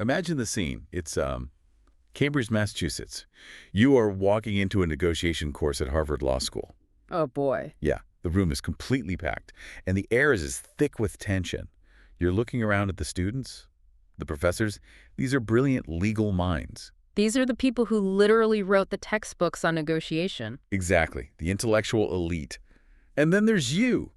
Imagine the scene. It's Cambridge, Massachusetts. You are walking into a negotiation course at Harvard Law School. Oh, boy. Yeah, the room is completely packed, and the air is as thick with tension. You're looking around at the students, the professors. These are brilliant legal minds. These are the people who literally wrote the textbooks on negotiation. Exactly, the intellectual elite. And then there's you.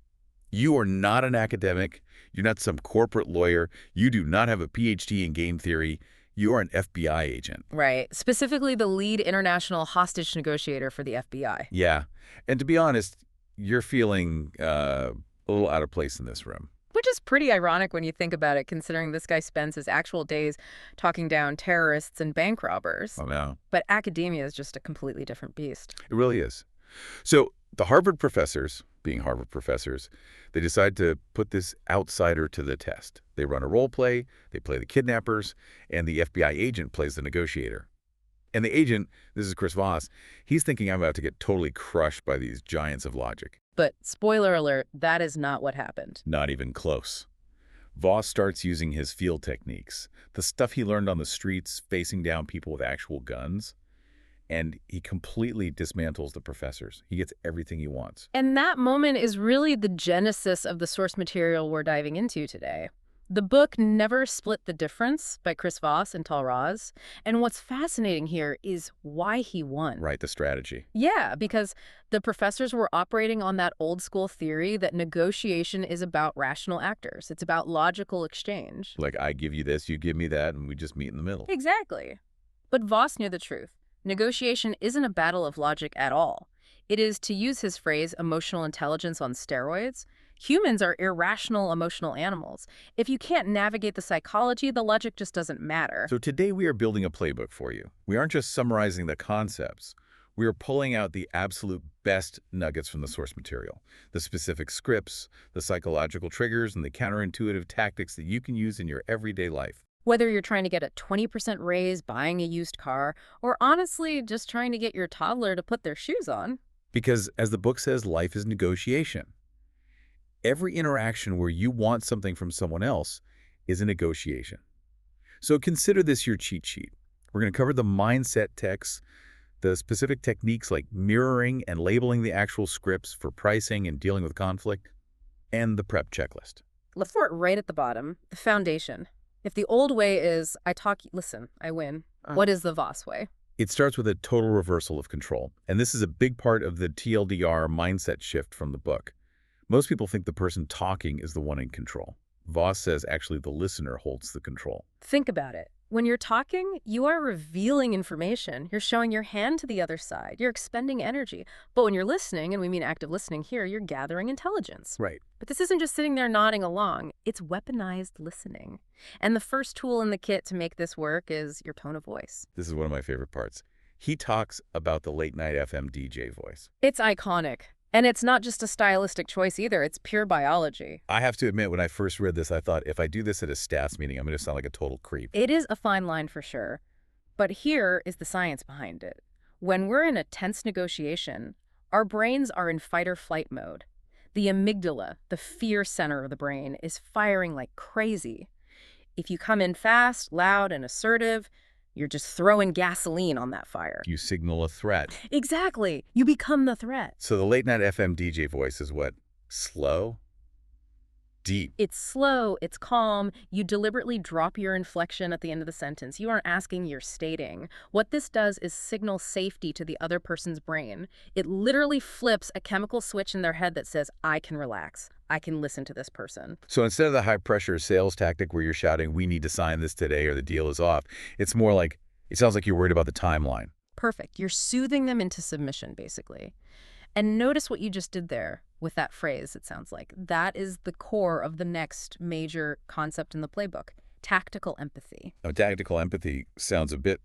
You are not an academic. You're not some corporate lawyer. You do not have a PhD in game theory. You are an FBI agent. Right. Specifically the lead international hostage negotiator for the FBI. Yeah. And to be honest, you're feeling a little out of place in this room. Which is pretty ironic when you think about it, considering this guy spends his actual days talking down terrorists and bank robbers. Oh, no. But academia is just a completely different beast. It really is. So the Harvard professors, being Harvard professors, they decide to put this outsider to the test. They run a role play, they play the kidnappers, and the FBI agent plays the negotiator. And the agent, this is Chris Voss, he's thinking I'm about to get totally crushed by these giants of logic. But spoiler alert, that is not what happened. Not even close. Voss starts using his field techniques, the stuff he learned on the streets, facing down people with actual guns, and he completely dismantles the professors. He gets everything he wants. And that moment is really the genesis of the source material we're diving into today. The book Never Split the Difference by Chris Voss and Tal Raz. And what's fascinating here is why he won. Right, the strategy. Yeah, because the professors were operating on that old school theory that negotiation is about rational actors. It's about logical exchange. Like, I give you this, you give me that, and we just meet in the middle. Exactly. But Voss knew the truth. Negotiation isn't a battle of logic at all. It is, to use his phrase, emotional intelligence on steroids. Humans are irrational emotional animals. If you can't navigate the psychology, the logic just doesn't matter. So today we are building a playbook for you. We aren't just summarizing the concepts. We are pulling out the absolute best nuggets from the source material, the specific scripts, the psychological triggers, and the counterintuitive tactics that you can use in your everyday life. Whether you're trying to get a 20% raise buying a used car, or honestly just trying to get your toddler to put their shoes on. Because as the book says, life is negotiation. Every interaction where you want something from someone else is a negotiation. So consider this your cheat sheet. We're going to cover the mindset texts, the specific techniques like mirroring and labeling the actual scripts for pricing and dealing with conflict, and the prep checklist. Let's start right at the bottom, the foundation. If the old way is, I talk, listen, I win, what is the Voss way? It starts with a total reversal of control. And this is a big part of the TLDR mindset shift from the book. Most people think the person talking is the one in control. Voss says actually the listener holds the control. Think about it. When you're talking, you are revealing information. You're showing your hand to the other side. You're expending energy. But when you're listening, and we mean active listening here, you're gathering intelligence. Right. But this isn't just sitting there nodding along. It's weaponized listening. And the first tool in the kit to make this work is your tone of voice. This is one of my favorite parts. He talks about the late night FM DJ voice. It's iconic. And it's not just a stylistic choice either. It's pure biology. I have to admit, when I first read this, I thought, if I do this at a staff's meeting, I'm going to sound like a total creep. It is a fine line for sure. But here is the science behind it. When we're in a tense negotiation, our brains are in fight or flight mode. The amygdala, the fear center of the brain, is firing like crazy. If you come in fast, loud, and assertive, you're just throwing gasoline on that fire. You signal a threat. Exactly. You become the threat. So the late night FM DJ voice is what? Slow? Deep. It's slow, it's calm. You deliberately drop your inflection at the end of the sentence. You aren't asking, you're stating. What this does is signal safety to the other person's brain. It literally flips a chemical switch in their head that says, I can relax. I can listen to this person. So instead of the high-pressure sales tactic where you're shouting, we need to sign this today or the deal is off, it's more like, it sounds like you're worried about the timeline. Perfect. You're soothing them into submission, basically. And notice what you just did there with that phrase, it sounds like. That is the core of the next major concept in the playbook, tactical empathy. Now, tactical empathy sounds a bit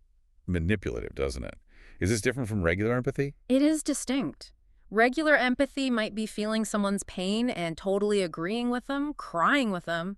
manipulative, doesn't it? Is this different from regular empathy? It is distinct. Regular empathy might be feeling someone's pain and totally agreeing with them, crying with them.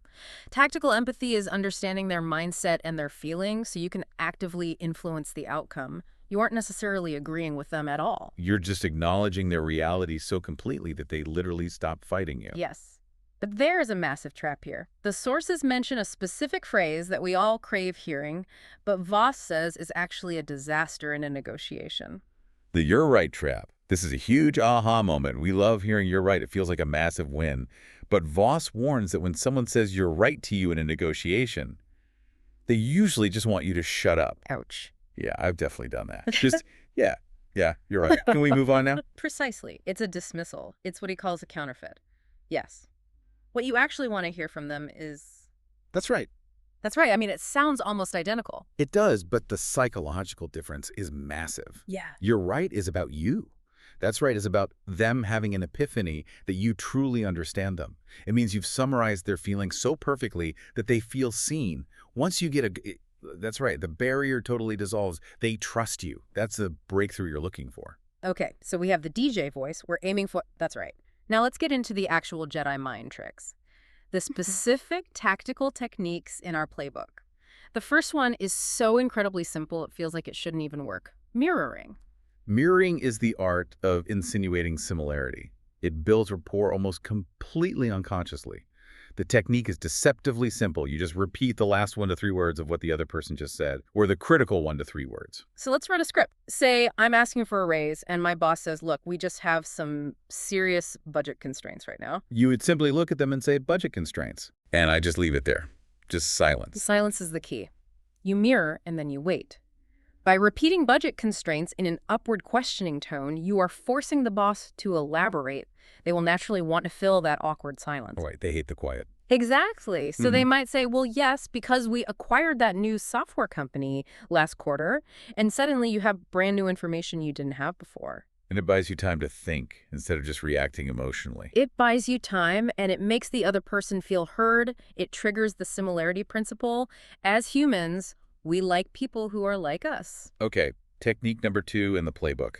Tactical empathy is understanding their mindset and their feelings so you can actively influence the outcome. You aren't necessarily agreeing with them at all. You're just acknowledging their reality so completely that they literally stop fighting you. Yes. But there is a massive trap here. The sources mention a specific phrase that we all crave hearing, but Voss says is actually a disaster in a negotiation. The "you're right" trap. This is a huge aha moment. We love hearing "you're right." It feels like a massive win. But Voss warns that when someone says you're right to you in a negotiation, they usually just want you to shut up. Ouch. Yeah, I've definitely done that. Just, yeah, you're right. Can we move on now? Precisely. It's a dismissal. It's what he calls a counterfeit. Yes. What you actually want to hear from them is... That's right. That's right. I mean, it sounds almost identical. It does, but the psychological difference is massive. Yeah. You're right is about you. That's right is about them having an epiphany that you truly understand them. It means you've summarized their feelings so perfectly that they feel seen. Once you get that's right, the barrier totally dissolves. They trust you. That's the breakthrough you're looking for. Okay, so we have the DJ voice. We're aiming for... That's right. Now let's get into the actual Jedi mind tricks. The specific tactical techniques in our playbook. The first one is so incredibly simple, it feels like it shouldn't even work. Mirroring. Mirroring is the art of insinuating similarity. It builds rapport almost completely unconsciously. The technique is deceptively simple. You just repeat the last 1 to 3 words of what the other person just said, or the critical 1 to 3 words. So let's run a script. Say I'm asking for a raise, and my boss says, look, we just have some serious budget constraints right now. You would simply look at them and say, budget constraints. And I just leave it there. Just silence. Silence is the key. You mirror, and then you wait. By repeating budget constraints in an upward questioning tone, you are forcing the boss to elaborate. They will naturally want to fill that awkward silence. Right, they hate the quiet. Exactly. So they might say, well, yes, because we acquired that new software company last quarter, and suddenly you have brand new information you didn't have before. And it buys you time to think instead of just reacting emotionally. It buys you time, and it makes the other person feel heard. It triggers the similarity principle. As humans, we like people who are like us. Okay, technique number 2 in the playbook.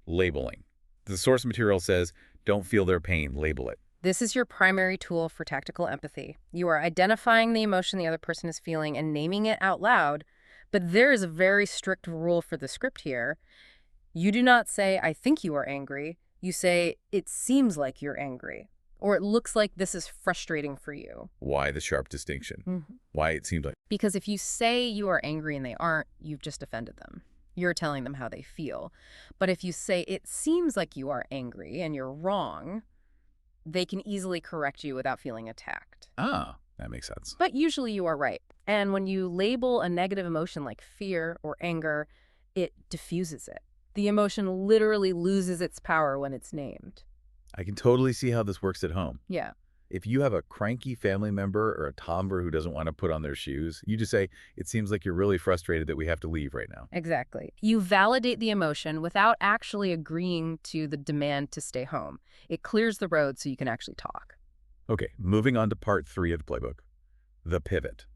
Labeling. The source material says, don't feel their pain, label it. This is your primary tool for tactical empathy. You are identifying the emotion the other person is feeling and naming it out loud, but there is a very strict rule for the script here. You do not say, I think you are angry. You say, it seems like you're angry, or it looks like this is frustrating for you. Why the sharp distinction? Why it seems like... Because if you say you are angry and they aren't, you've just offended them. You're telling them how they feel. But if you say, it seems like you are angry and you're wrong, they can easily correct you without feeling attacked. Ah, that makes sense. But usually you are right. And when you label a negative emotion like fear or anger, it diffuses it. The emotion literally loses its power when it's named. I can totally see how this works at home. Yeah. If you have a cranky family member or a toddler who doesn't want to put on their shoes, you just say, it seems like you're really frustrated that we have to leave right now. Exactly. You validate the emotion without actually agreeing to the demand to stay home. It clears the road so you can actually talk. Okay, moving on to part 3 of the playbook, the pivot.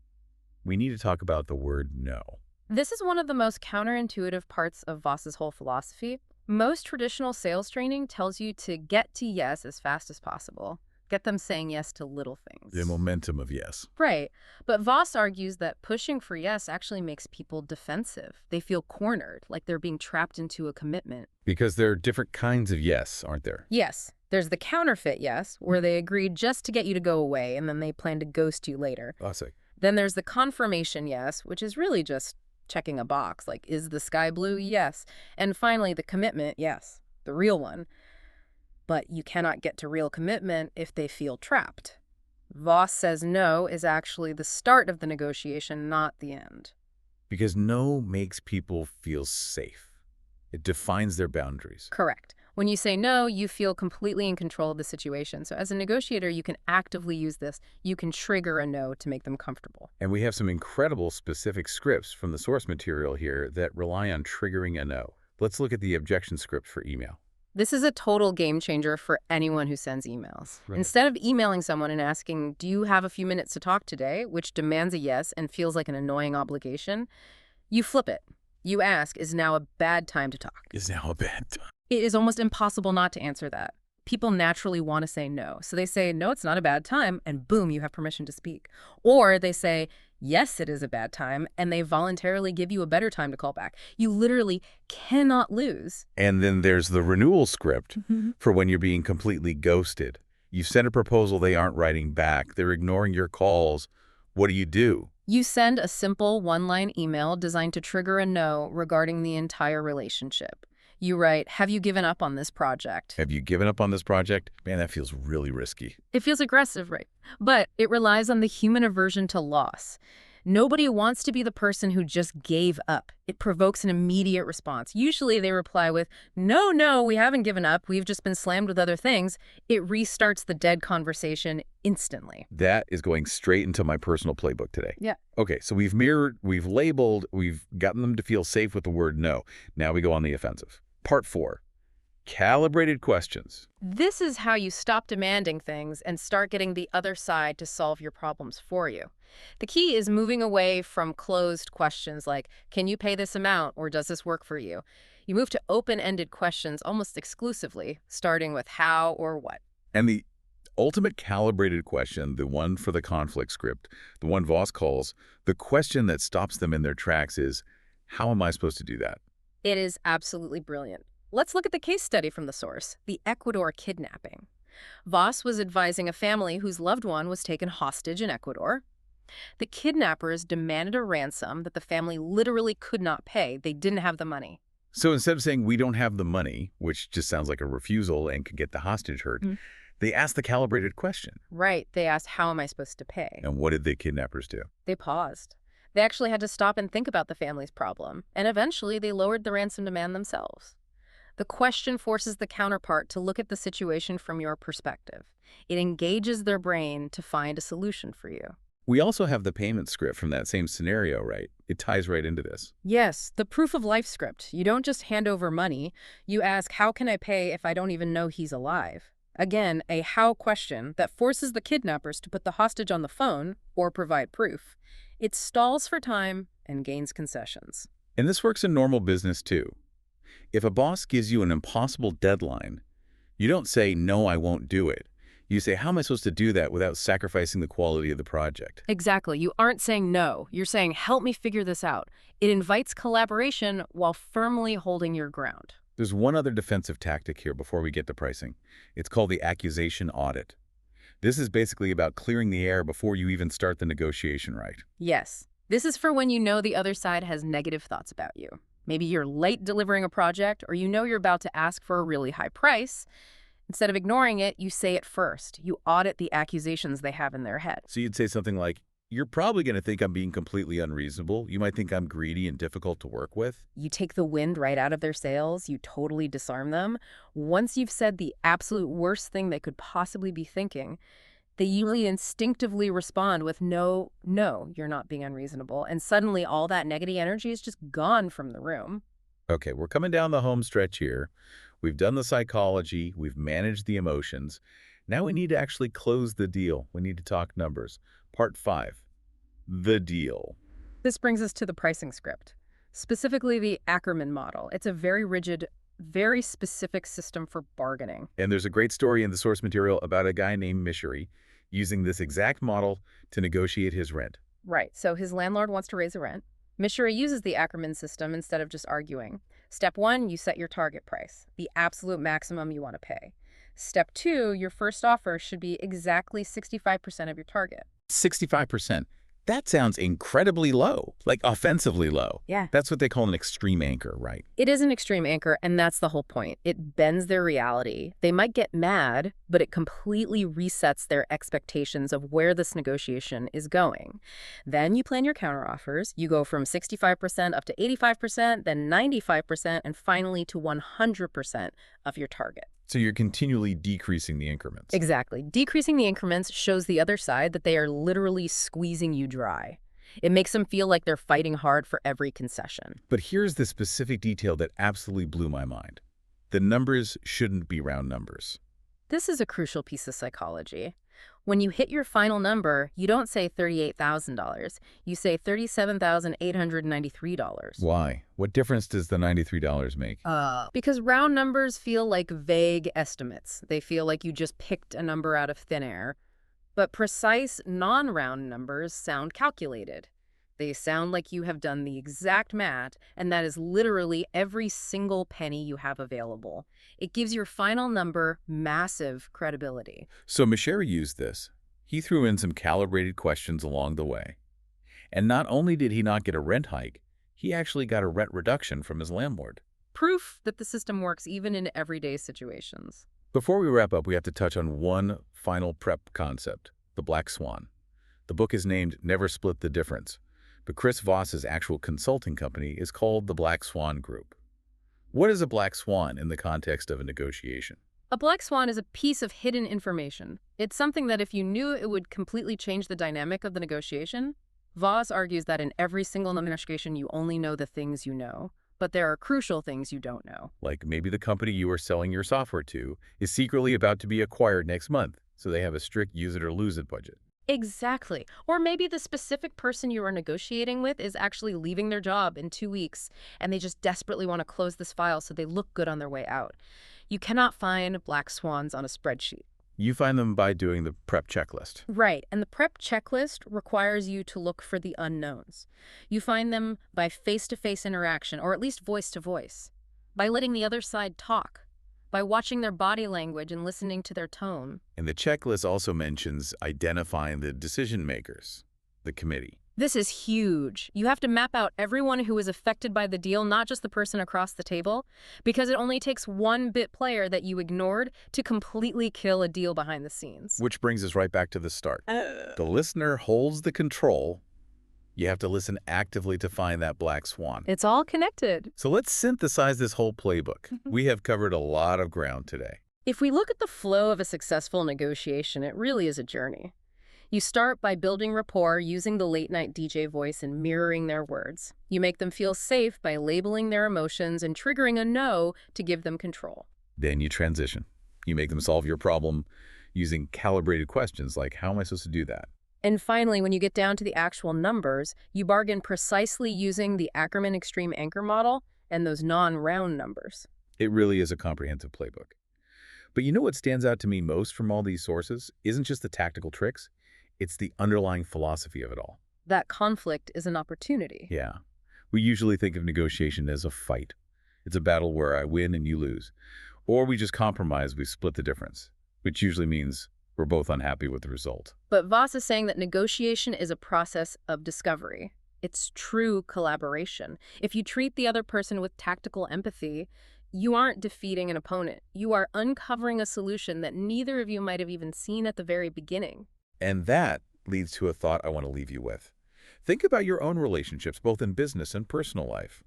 We need to talk about the word no. This is one of the most counterintuitive parts of Voss's whole philosophy. Most traditional sales training tells you to get to yes as fast as possible. Get them saying yes to little things. The momentum of yes. Right. But Voss argues that pushing for yes actually makes people defensive. They feel cornered, like they're being trapped into a commitment. Because there are different kinds of yes, aren't there? Yes. There's the counterfeit yes, where they agree just to get you to go away, and then they plan to ghost you later. Classic. Then there's the confirmation yes, which is really just checking a box, like, is the sky blue? Yes. And finally, the commitment, yes, the real one. But you cannot get to real commitment if they feel trapped. Voss says no is actually the start of the negotiation, not the end. Because no makes people feel safe. It defines their boundaries. Correct. When you say no, you feel completely in control of the situation. So as a negotiator, you can actively use this. You can trigger a no to make them comfortable. And we have some incredible specific scripts from the source material here that rely on triggering a no. Let's look at the objection script for email. This is a total game changer for anyone who sends emails. Right. Instead of emailing someone and asking, do you have a few minutes to talk today, which demands a yes and feels like an annoying obligation, you flip it. You ask, is now a bad time to talk? Is now a bad time. It is almost impossible not to answer that. People naturally want to say no. So they say, no, it's not a bad time, and boom, you have permission to speak. Or they say, yes, it is a bad time, and they voluntarily give you a better time to call back. You literally cannot lose. And then there's the renewal script for when you're being completely ghosted. You send a proposal, they aren't writing back. They're ignoring your calls. What do? You send a simple one-line email designed to trigger a no regarding the entire relationship. You write, "Have you given up on this project?" Have you given up on this project? Man, that feels really risky. It feels aggressive, right? But it relies on the human aversion to loss. Nobody wants to be the person who just gave up. It provokes an immediate response. Usually they reply with, "No, no, we haven't given up. We've just been slammed with other things." It restarts the dead conversation instantly. That is going straight into my personal playbook today. Yeah. Okay, so we've mirrored, we've labeled, we've gotten them to feel safe with the word no. Now we go on the offensive. Part 4, calibrated questions. This is how you stop demanding things and start getting the other side to solve your problems for you. The key is moving away from closed questions like, "Can you pay this amount?" or "Does this work for you?" You move to open-ended questions almost exclusively, starting with how or what. And the ultimate calibrated question, the one for the conflict script, the one Voss calls, the question that stops them in their tracks is, how am I supposed to do that? It is absolutely brilliant. Let's look at the case study from the source, the Ecuador kidnapping. Voss was advising a family whose loved one was taken hostage in Ecuador. The kidnappers demanded a ransom that the family literally could not pay. They didn't have the money. So instead of saying, we don't have the money, which just sounds like a refusal and could get the hostage hurt, they asked the calibrated question. Right. They asked, "How am I supposed to pay?" And what did the kidnappers do? They paused. They actually had to stop and think about the family's problem, and eventually they lowered the ransom demand themselves. The question forces the counterpart to look at the situation from your perspective. It engages their brain to find a solution for you. We also have the payment script from that same scenario, right? It ties right into this. Yes, the proof of life script. You don't just hand over money. You ask, "How can I pay if I don't even know he's alive?" Again, a how question that forces the kidnappers to put the hostage on the phone or provide proof. It stalls for time and gains concessions. And this works in normal business too. If a boss gives you an impossible deadline, you don't say, "No, I won't do it." You say, "How am I supposed to do that without sacrificing the quality of the project?" Exactly. You aren't saying no. You're saying, "Help me figure this out." It invites collaboration while firmly holding your ground. There's one other defensive tactic here before we get to pricing. It's called the accusation audit. This is basically about clearing the air before you even start the negotiation, right? Yes. This is for when you know the other side has negative thoughts about you. Maybe you're late delivering a project, or you know you're about to ask for a really high price. Instead of ignoring it, you say it first. You audit the accusations they have in their head. So you'd say something like, "You're probably going to think I'm being completely unreasonable. You might think I'm greedy and difficult to work with." You take the wind right out of their sails. You totally disarm them. Once you've said the absolute worst thing they could possibly be thinking, they usually instinctively respond with, "No, no, you're not being unreasonable." And suddenly all that negative energy is just gone from the room. Okay, we're coming down the home stretch here. We've done the psychology. We've managed the emotions. Now we need to actually close the deal. We need to talk numbers. Part 5, the deal. This brings us to the pricing script, specifically the Ackerman model. It's a very rigid, very specific system for bargaining. And there's a great story in the source material about a guy named Mishery using this exact model to negotiate his rent. Right, so his landlord wants to raise the rent. Mishra uses the Ackerman system instead of just arguing. Step 1, you set your target price, the absolute maximum you want to pay. Step 2, your first offer should be exactly 65% of your target. 65%. That sounds incredibly low, like offensively low. Yeah. That's what they call an extreme anchor, right? It is an extreme anchor, and that's the whole point. It bends their reality. They might get mad, but it completely resets their expectations of where this negotiation is going. Then you plan your counteroffers. You go from 65% up to 85%, then 95%, and finally to 100% of your target. So you're continually decreasing the increments. Exactly. Decreasing the increments shows the other side that they are literally squeezing you dry. It makes them feel like they're fighting hard for every concession. But here's the specific detail that absolutely blew my mind. The numbers shouldn't be round numbers. This is a crucial piece of psychology. When you hit your final number, you don't say $38,000. You say $37,893. Why? What difference does the $93 make? Because round numbers feel like vague estimates. They feel like you just picked a number out of thin air. But precise, non-round numbers sound calculated. They sound like you have done the exact math, and that is literally every single penny you have available. It gives your final number massive credibility. So Masheri used this. He threw in some calibrated questions along the way. And not only did he not get a rent hike, he actually got a rent reduction from his landlord. Proof that the system works even in everyday situations. Before we wrap up, we have to touch on one final prep concept, the black swan. The book is named Never Split the Difference, but Chris Voss's actual consulting company is called the Black Swan Group. What is a black swan in the context of a negotiation? A black swan is a piece of hidden information. It's something that if you knew, it would completely change the dynamic of the negotiation. Voss argues that in every single negotiation, you only know the things you know, but there are crucial things you don't know. Like maybe the company you are selling your software to is secretly about to be acquired next month, so they have a strict use it or lose it budget. Exactly. Or maybe the specific person you are negotiating with is actually leaving their job in 2 weeks, and they just desperately want to close this file so they look good on their way out. You cannot find black swans on a spreadsheet. You find them by doing the prep checklist. Right, and the prep checklist requires you to look for the unknowns. You find them by face-to-face interaction, or at least voice-to-voice, by letting the other side talk, by watching their body language and listening to their tone. And the checklist also mentions identifying the decision makers, the committee. This is huge. You have to map out everyone who is affected by the deal, not just the person across the table, because it only takes one bit player that you ignored to completely kill a deal behind the scenes. Which brings us right back to the start. The listener holds the control. You have to listen actively to find that black swan. It's all connected. So let's synthesize this whole playbook. We have covered a lot of ground today. If we look at the flow of a successful negotiation, it really is a journey. You start by building rapport using the late-night DJ voice and mirroring their words. You make them feel safe by labeling their emotions and triggering a no to give them control. Then you transition. You make them solve your problem using calibrated questions like, how am I supposed to do that? And finally, when you get down to the actual numbers, you bargain precisely using the Ackerman Extreme Anchor model and those non-round numbers. It really is a comprehensive playbook. But you know what stands out to me most from all these sources isn't just the tactical tricks, it's the underlying philosophy of it all. That conflict is an opportunity. Yeah. We usually think of negotiation as a fight. It's a battle where I win and you lose. Or we just compromise, we split the difference, which usually means we're both unhappy with the result. But Voss is saying that negotiation is a process of discovery. It's true collaboration. If you treat the other person with tactical empathy, you aren't defeating an opponent. You are uncovering a solution that neither of you might have even seen at the very beginning. And that leads to a thought I want to leave you with. Think about your own relationships, both in business and personal life.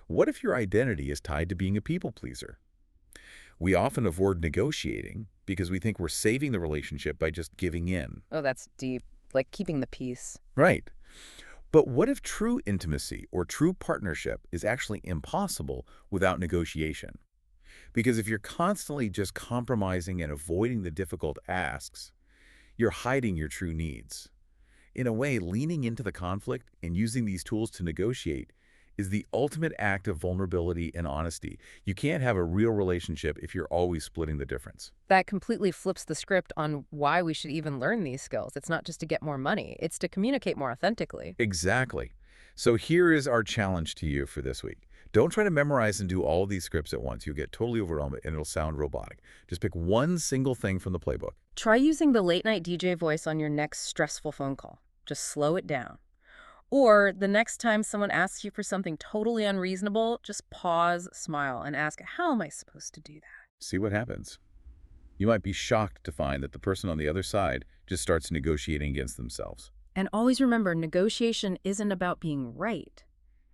What if your identity is tied to being a people pleaser? We often avoid negotiating because we think we're saving the relationship by just giving in. Oh, that's deep. Like keeping the peace. Right. But what if true intimacy or true partnership is actually impossible without negotiation? Because if you're constantly just compromising and avoiding the difficult asks, you're hiding your true needs. In a way, leaning into the conflict and using these tools to negotiate is the ultimate act of vulnerability and honesty. You can't have a real relationship if you're always splitting the difference. That completely flips the script on why we should even learn these skills. It's not just to get more money. It's to communicate more authentically. Exactly. So here is our challenge to you for this week. Don't try to memorize and do all of these scripts at once. You'll get totally overwhelmed and it'll sound robotic. Just pick one single thing from the playbook. Try using the late-night DJ voice on your next stressful phone call. Just slow it down. Or the next time someone asks you for something totally unreasonable, just pause, smile, and ask, how am I supposed to do that? See what happens. You might be shocked to find that the person on the other side just starts negotiating against themselves. And always remember, negotiation isn't about being right.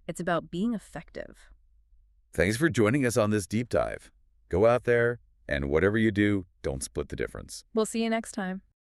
It's about being effective. Thanks for joining us on this deep dive. Go out there, and whatever you do, don't split the difference. We'll see you next time.